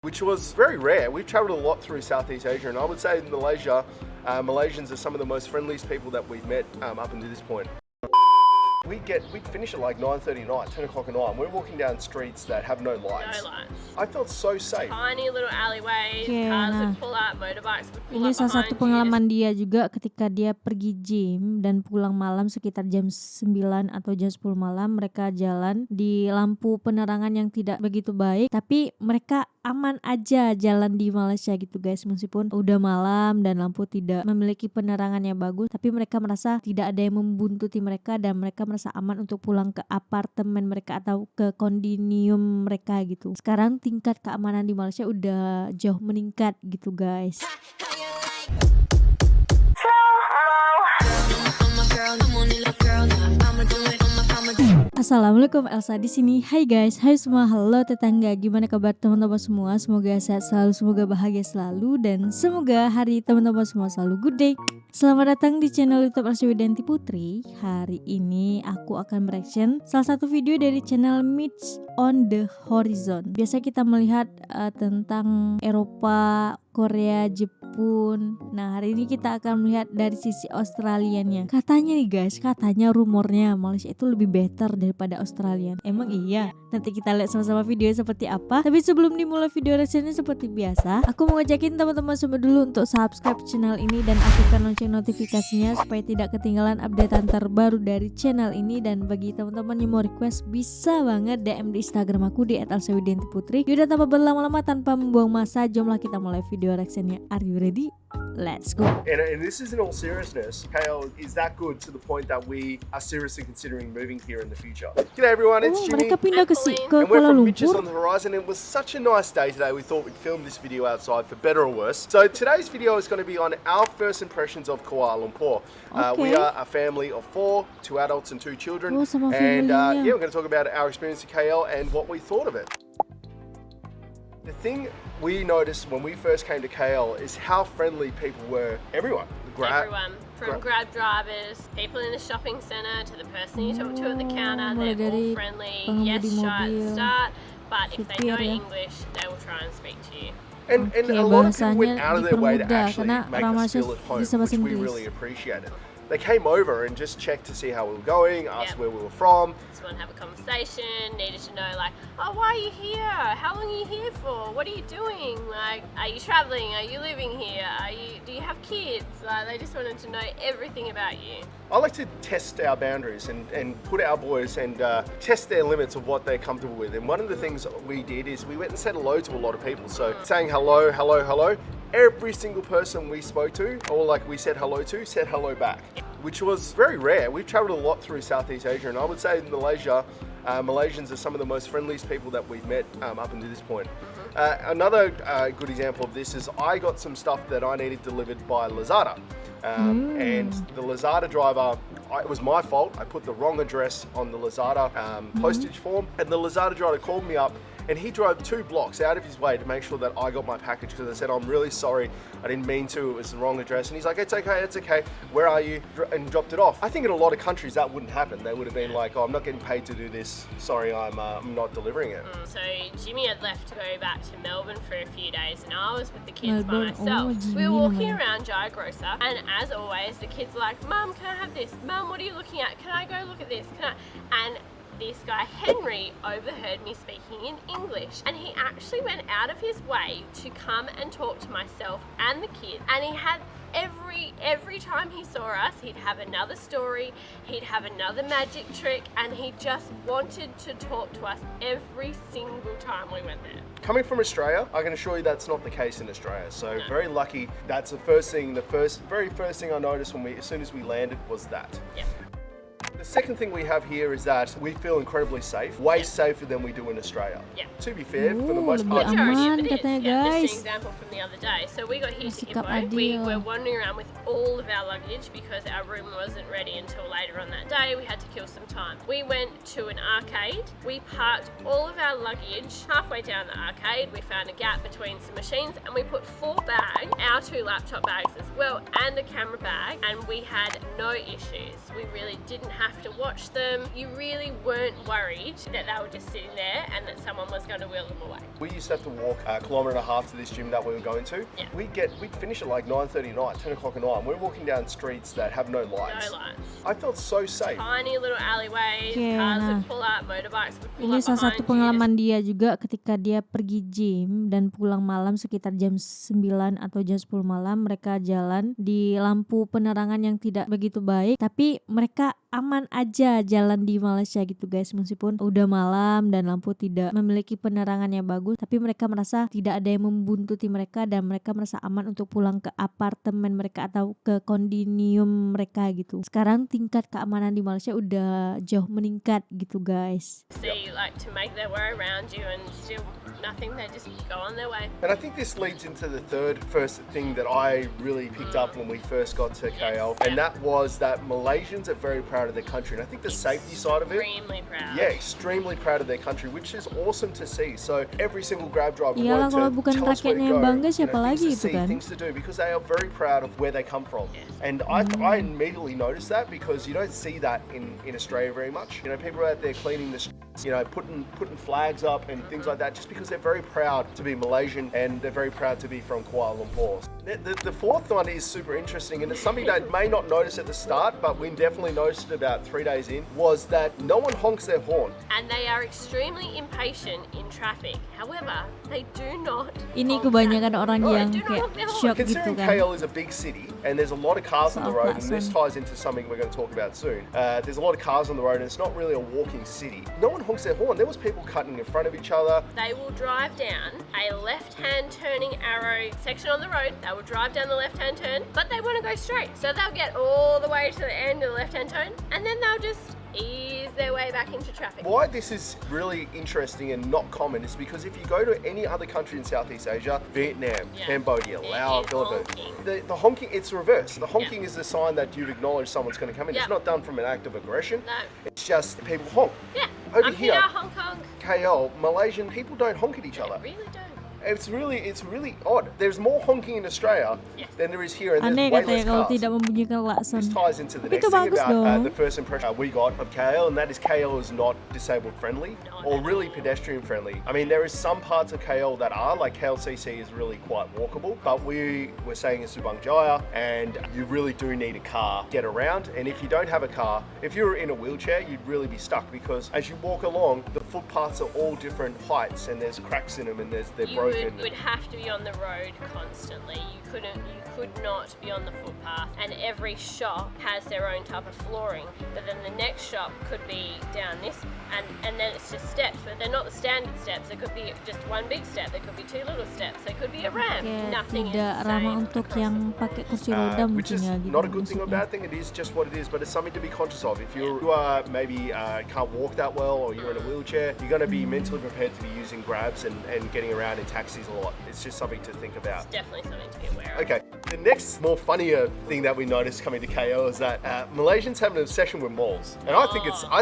which was very rare. We've travelled a lot through Southeast Asia, and I would say in Malaysia, Malaysians are some of the most friendliest people that we've met up until this point. We'd finish at like 9:30 at night, 10 o'clock at night, and we're walking down streets that have no lights. No lights. I felt so safe. Tiny little alleyways, Okay, cars nah. would pull up, motorbikes would pull Ini up salah satu behind pengalaman dia juga ketika dia pergi gym dan pulang malam sekitar jam 9 atau jam 10 malam. Mereka jalan di lampu penerangan yang tidak begitu baik, tapi mereka aman aja jalan di Malaysia gitu guys. Meskipun udah malam dan lampu tidak memiliki penerangan yang bagus, tapi mereka merasa tidak ada yang membuntuti mereka dan mereka merasa aman untuk pulang ke apartemen mereka atau ke kondominium mereka gitu. Sekarang tingkat keamanan di Malaysia udah jauh meningkat gitu guys. Assalamualaikum, Elsa di sini. Hai guys, hai semua, halo tetangga. Gimana kabar teman-teman semua? Semoga sehat selalu, semoga bahagia selalu, dan semoga hari teman-teman semua selalu good day. Selamat datang di channel YouTube Elsa Widianti Putri. Hari ini aku akan mereaction salah satu video dari channel Meets on the Horizon. Biasa kita melihat tentang Eropa, Korea, Jepun. Nah, hari ini kita akan melihat dari sisi Australiannya. Katanya nih guys, katanya rumornya Malaysia itu lebih better daripada Australian. Emang iya? Nanti kita lihat sama-sama video seperti apa. Tapi sebelum dimulai video reaksinya seperti biasa, aku mau ngajakin teman-teman semua dulu untuk subscribe channel ini dan aktifkan lonceng notifikasinya supaya tidak ketinggalan updatean terbaru dari channel ini. Dan bagi teman-teman yang mau request, bisa banget DM di Instagram aku di @elsawidiantiputri. Yaudah, tanpa berlama-lama, tanpa membuang masa, jomlah kita mulai video reactionnya. Are you ready? Let's go. And this is in all seriousness. Kale, is that good to the point that we are seriously considering moving here in the future? G'day everyone, it's Jimmy. Mereka pindah ke And we're Kuala from Mitches Lumpur. on the Horizon. It was such a nice day today. We thought we'd film this video outside for better or worse. So today's video is going to be on our first impressions of Kuala Lumpur. We Okay. are a family of 4, 2 adults and 2 children. Oh, sama And familynya. yeah, we're going to talk about our experience at KL and what we thought of it. The thing we noticed when we first came to KL is how friendly people were. Everyone. Everyone, from Grab drivers, people in the shopping centre, to the person you talk to at the counter, mulai they're dari all friendly. pengemudi Yes, shy at the mobil, start, but if they know supir ya. English, they will try and speak to you. And Oke, a lot of people went bahasanya out of their way to dipermudah actually karena make orang us Malaysia feel at home, bisa bahasa which we Inggris. really appreciated. They came over and just checked to see how we were going, asked Yep. where we were from. Just want to have a conversation, needed to know like, oh, why are you here? How long are you here for? What are you doing? Like, are you traveling? Are you living here? Do you have kids? Like, they just wanted to know everything about you. I like to test our boundaries and put our boys and test their limits of what they're comfortable with. And one of the things we did is we went and said hello to a lot of people. So saying hello, hello, hello. Every single person we spoke to, or like we said hello to, said hello back, which was very rare. We've travelled a lot through Southeast Asia, and I would say in Malaysia, Malaysians are some of the most friendliest people that we've met up until this point. Another good example of this is I got some stuff that I needed delivered by Lazada. And the Lazada driver, it was my fault. I put the wrong address on the Lazada postage form, and the Lazada driver called me up, and he drove 2 blocks out of his way to make sure that I got my package, because I said, I'm really sorry, I didn't mean to, it was the wrong address. And he's like, it's okay, where are you? And dropped it off. I think in a lot of countries that wouldn't happen. They would have been like, oh, I'm not getting paid to do this, sorry, I'm not delivering it. So Jimmy had left to go back to Melbourne for a few days, and I was with the kids Melbourne, by myself. oh, We were walking Jimmy. around Jaya Grocer, and as always, the kids were like, Mum, can I have this? Mum, what are you looking at? Can I go look at this? And this guy Henry overheard me speaking in English, and he actually went out of his way to come and talk to myself and the kids, and he had every time he saw us, he'd have another story, he'd have another magic trick, and he just wanted to talk to us every single time we went there. Coming from Australia, I can assure you that's not the case in Australia. So very lucky. That's the very first thing I noticed as soon as we landed was that. Yeah. The second thing we have here is that we feel incredibly safe, way safer than we do in Australia. Yeah. To be fair, for the Ooh, most lebih part, Majority aman of it is. katanya, Yeah, guys. just an example from the other day. So we got here to Sikap Ipoh. We adil. were wandering around with all of our luggage because our room wasn't ready until later on that day. We had to kill some time. We went to an arcade. We parked all of our luggage halfway down the arcade. We found a gap between some machines, and we put 4 bags, our 2 laptop bags as well, and a camera bag, and we had no issues. We really didn't have have to watch them. You really weren't worried that they were just sitting there and that someone was going to wheel them away. We used to have to walk a kilometre and a half to this gym that we were going to. Yeah. We'd finish at like 9:30 at night, 10 o'clock at night. We're walking down streets that have no lights. No lights. I felt so safe. Tiny little alleyways, Okay, cars nah. would pull up, motorbikes would pull Ini up salah satu behind you. pengalaman dia juga ketika dia pergi gym dan pulang malam sekitar jam 9 atau jam 10 malam. Mereka jalan di lampu penerangan yang tidak begitu baik, tapi mereka aman aja jalan di Malaysia gitu guys, meskipun udah malam dan lampu tidak memiliki penerangan yang bagus, tapi mereka merasa tidak ada yang membuntuti mereka dan mereka merasa aman untuk pulang ke apartemen mereka atau ke kondominium mereka gitu. Sekarang tingkat keamanan di Malaysia udah jauh meningkat gitu guys. See, like, to make their way around you and still nothing, they just go on their way. And I think this leads into the first thing that I really picked up when we first got to KL, and that was that Malaysians are very proud of their country. And I think the safety side of it, Extremely proud. yeah, extremely proud of their country, which is awesome to see. So every single Grab driver Iyalah, wanted kalau to bukan tell us where to rakyatnya yang go, bangga, siapa things lagi to itu see, kan? things to do, because they are very proud of where they come from. Yes. And I immediately noticed that, because you don't see that in Australia very much. You know, people are out there cleaning the streets, you know, putting flags up and things like that, just because they're very proud to be Malaysian and they're very proud to be from Kuala Lumpur. The fourth one is super interesting, and it's something that may not notice at the start, but we definitely noticed it about 3 days in, was that no one honks their horn. And they are extremely impatient in traffic. However, they do not. Ini honk kebanyakan that. orang No, yang do not kayak honk their horn. shock gitu Considering kan. KL is a big city and there's a lot of cars on the road, and this Soal ties into something we're going to talk about soon. There's a lot of cars on the road and it's not really a walking city. No one honks their horn. There was people cutting in front of each other. They will drive down a left-hand turning arrow section on the road. They will drive down the left-hand turn, but they want to go straight. So they'll get all the way to the end of the left-hand turn, and then they'll just ease their way back into traffic. Why this is really interesting and not common is because if you go to any other country in Southeast Asia, Vietnam, Yeah. Cambodia, It Laos, is Philippines, honking. the honking, it's reversed. The honking is the sign that you've acknowledged someone's going to come in. It's Yeah. not done from an act of aggression. No. It's just people honk. Yeah. Over I'm here- Hong Kong. KL, Malaysian people don't honk at each They other. really don't. It's really odd. There's more honking in Australia Yes. than there is here, and there's Aneh way katanya less kalau cars. tidak membunyikan klakson. This ties into the Tapi next itu thing bagus about dong. the first impression we got of KL, and that is KL is not disabled friendly Not or at really all. pedestrian friendly. I mean, there is some parts of KL that are, like KLCC is really quite walkable, but we were staying in Subang Jaya, and you really do need a car to get around. And if you don't have a car, if you're in a wheelchair, you'd really be stuck, because as you walk along, the footpaths are all different heights, and there's cracks in them, and they're You broken. would have to be on the road constantly. You could not be on the footpath, and every shop has their own type of flooring, but then the next shop could be down this, and then it's just steps, but they're not the standard steps. There could be just one big step, there could be two little steps, there could be a ramp. Kayak Nothing is tidak the ramah same untuk across yang the board. pakai kursi roda Which mungkin is ya gitu not a good thing or maksudnya. bad thing. It is just what it is, but it's something to be conscious of. If you are maybe can't walk that well, or you're in a wheelchair, you're going to be mentally prepared to be using grabs and getting around in taxis a lot. It's just something to think about. Definitely something to be aware of. Okay, the next more funnier thing that we noticed coming to KL is that Malaysians have an obsession with malls, and I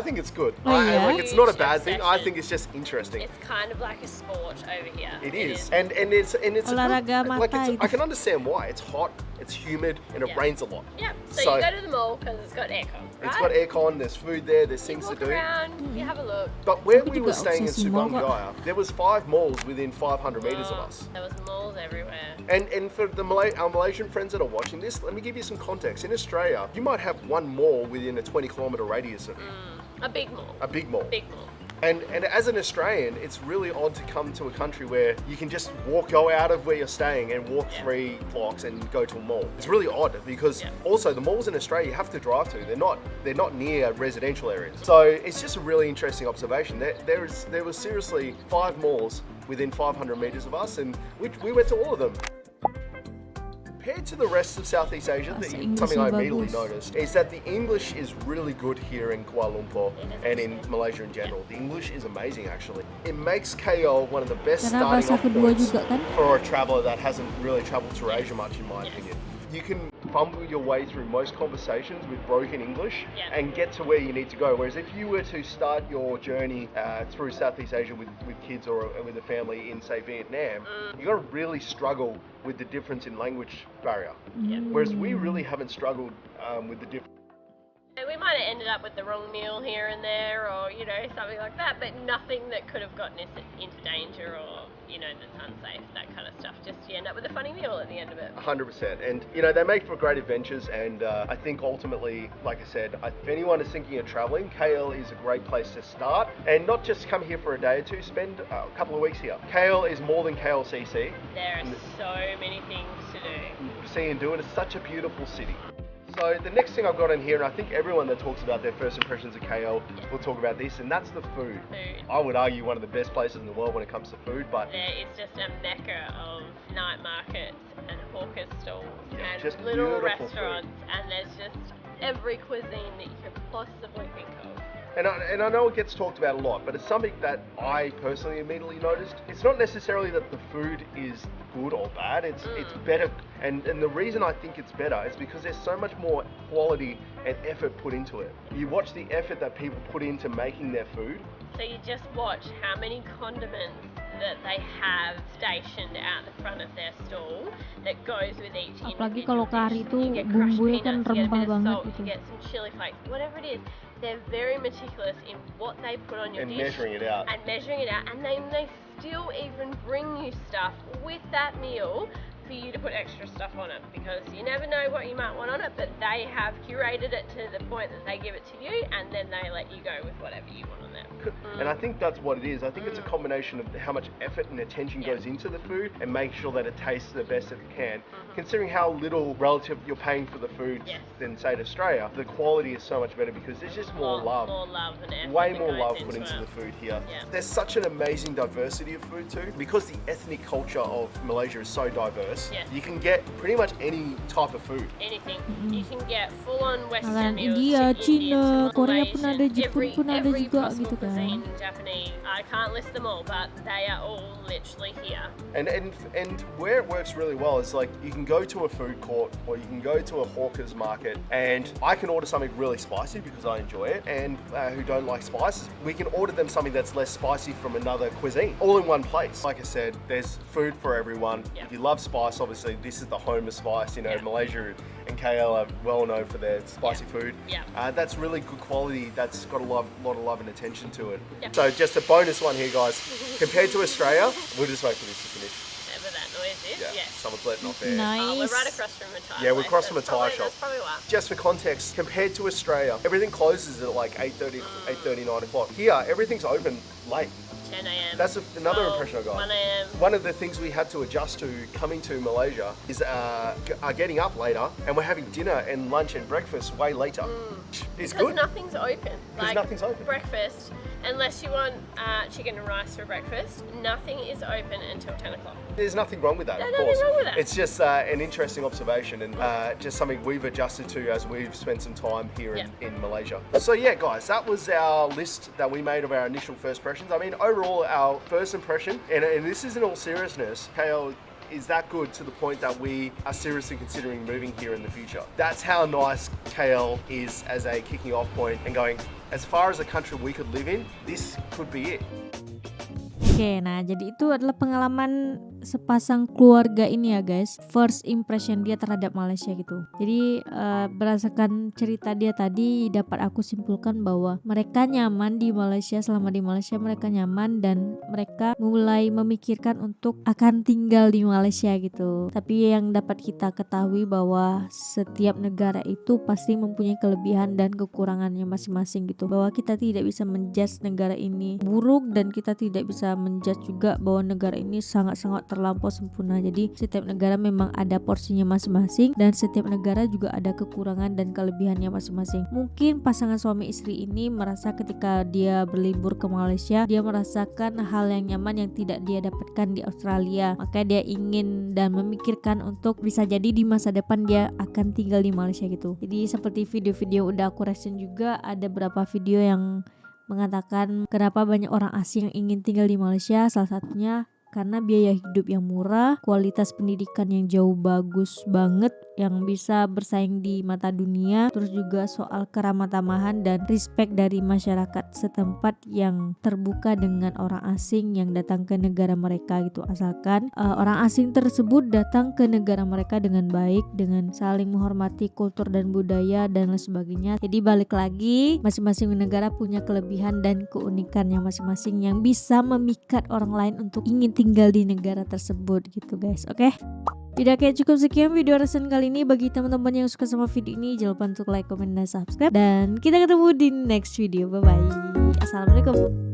think it's good. Oh, yeah? Like, it's not a Huge bad thing. I obsession. think it's just interesting. It's kind of like a sport over here. It is, and it's a good, Olahraga like mata I itu. can understand why. It's hot, it's humid, and it Yeah. rains a lot. Yeah, so So- you go to the mall because it's got aircon, right? It's got aircon. There's food there. There's You things to walk do. around, you have a look. But where Aku we were juga staying in obsesi Subang mall kok. Jaya, there was 5 malls within 500 meters of us. There was malls everywhere. And for our Malaysian friends that are watching this, let me give you some context. In Australia, you might have one mall within a 20-kilometer radius of you, A big mall. a big mall. Big mall. And as an Australian, it's really odd to come to a country where you can just go out of where you're staying and walk 3 blocks and go to a mall. It's really odd, because also the malls in Australia you have to drive to. They're not near residential areas. So it's just a really interesting observation. There was seriously 5 malls within 500 meters of us, and we went to all of them. Compared to the rest of Southeast Asia, Bahasa something I Inggrisnya immediately bagus. noticed is that the English is really good here in Kuala Lumpur and in Malaysia in general. The English is amazing, actually. It makes KL one of the best Karena starting bahasa off kedua points juga kan. for a traveller that hasn't really travelled through Asia much, in my opinion. You can fumble your way through most conversations with broken English and get to where you need to go. Whereas if you were to start your journey through Southeast Asia with kids or with a family in, say, Vietnam, you're going to really struggle with the difference in language barrier. Whereas we really haven't struggled with the difference. we might have ended up with the wrong meal here and there, or something like that, but nothing that could have gotten us into danger or that's unsafe, that kind of stuff. Just you end up with a funny meal at the end of it. 100%. And they make for great adventures, and I think ultimately, like I said, if anyone is thinking of traveling, KL is a great place to start, and not just come here for a day or two, spend a couple of weeks here. KL is more than KLCC. There are so many things to do. See and do, and it's such a beautiful city. So the next thing I've got in here, and I think everyone that talks about their first impressions of KL will talk about this, and that's the food. I would argue one of the best places in the world when it comes to food, but there is just a mecca of night markets and hawker stalls and just little beautiful restaurants, and there's just every cuisine that you could possibly think of. And I know it gets talked about a lot, but it's something that I personally immediately noticed. It's not necessarily that the food is good or bad, it's better. And the reason I think it's better is because there's so much more quality and effort put into it. You watch the effort that people put into making their food. So you just watch how many condiments that they have stationed out the front of their stall that goes with each Apalagi individual kalau kari dish. tuh You get crushed bumbunya kan peanuts, you get a rempah bit of banget salt, gitu. you get some chili flakes, whatever it is. They're very meticulous in what they put on your And dish. measuring it out. And measuring it out. And then they still even bring you stuff with that meal for you to put extra stuff on it, because you never know what you might want on it, but they have curated it to the point that they give it to you, and then they let you go with whatever you want on there. And I think that's what it is. I think it's a combination of how much effort and attention goes into the food and make sure that it tastes the best it can. Considering how little relative you're paying for the food than say in Australia, the quality is so much better because there's just more love. More love and effort. Way that more goes love into put into it. the food here. Yeah. There's such an amazing diversity of food too. Because the ethnic culture of Malaysia is so diverse, you can get pretty much any type of food. Anything. You can get full-on Western Makanan meals, India, to Cina, Indian to Korea pun Malaysian, ada, Jepun pun ada every juga possible gitu kan. cuisine, Japanese. I can't list them all, but they are all literally here. And where it works really well is like you can go to a food court or you can go to a hawker's market, and I can order something really spicy because I enjoy it, and who don't like spices, we can order them something that's less spicy from another cuisine, all in one place. Like I said, there's food for everyone. If you love spice, obviously this is the home of spice. Malaysia and KL are well known for their spicy food. That's really good quality. That's got a lot of love and attention to it. So just a bonus one here, guys. Compared to Australia, we'll just wait for this to finish. Whatever that noise is, yes. Someone's letting off air. Oh, we're Nice. right across from a tyre Yeah, we're place. across from a tyre shop. That's probably why. Just for context, compared to Australia, everything closes at like 8:30, 9 o'clock. Here, everything's open late. 10 a.m. That's another 12, impression I got. 1 a.m. One of the things we had to adjust to coming to Malaysia is getting up later, and we're having dinner and lunch and breakfast way later. It's Because good. nothing's open. Because nothing's open. Breakfast, unless you want chicken and rice for breakfast, nothing is open until 10 o'clock. There's nothing wrong with that, There's of course. nothing wrong with that. It's just an interesting observation and just something we've adjusted to as we've spent some time here in Malaysia. So yeah, guys, that was our list that we made of our initial first impressions. I mean, overall, our first impression, and this is in all seriousness, KL is that good to the point that we are seriously considering moving here in the future. That's how nice KL is as a kicking off point and going, as far as a country we could live in, this could be it. Oke, nah jadi itu adalah pengalaman sepasang keluarga ini ya guys. First impression dia terhadap Malaysia gitu. Jadi berdasarkan cerita dia tadi dapat aku simpulkan bahwa mereka nyaman di Malaysia. Selama di Malaysia mereka nyaman dan mereka mulai memikirkan untuk akan tinggal di Malaysia gitu. Tapi yang dapat kita ketahui bahwa setiap negara itu pasti mempunyai kelebihan dan kekurangannya masing-masing gitu. Bahwa kita tidak bisa menjudge negara ini buruk dan kita tidak bisa menjudge juga bahwa negara ini sangat-sangat terlampau sempurna. Jadi setiap negara memang ada porsinya masing-masing dan setiap negara juga ada kekurangan dan kelebihannya masing-masing. Mungkin pasangan suami istri ini merasa ketika dia berlibur ke Malaysia, dia merasakan hal yang nyaman yang tidak dia dapatkan di Australia. Maka dia ingin dan memikirkan untuk bisa jadi di masa depan dia akan tinggal di Malaysia gitu. Jadi seperti video-video udah aku reaction juga, ada beberapa video yang mengatakan kenapa banyak orang asing yang ingin tinggal di Malaysia. Salah satunya karena biaya hidup yang murah, kualitas pendidikan yang jauh bagus banget, yang bisa bersaing di mata dunia, terus juga soal keramah tamahan dan respect dari masyarakat setempat yang terbuka dengan orang asing yang datang ke negara mereka gitu, asalkan orang asing tersebut datang ke negara mereka dengan baik, dengan saling menghormati kultur dan budaya dan lain sebagainya. Jadi balik lagi, masing-masing negara punya kelebihan dan keunikannya masing-masing yang bisa memikat orang lain untuk ingin tinggal di negara tersebut gitu guys. Oke? Video kayak cukup sekian video reaction kali ini. Bagi teman-teman yang suka sama video ini, jangan lupa untuk like, comment, dan subscribe. Dan kita ketemu di next video. Bye bye. Assalamualaikum.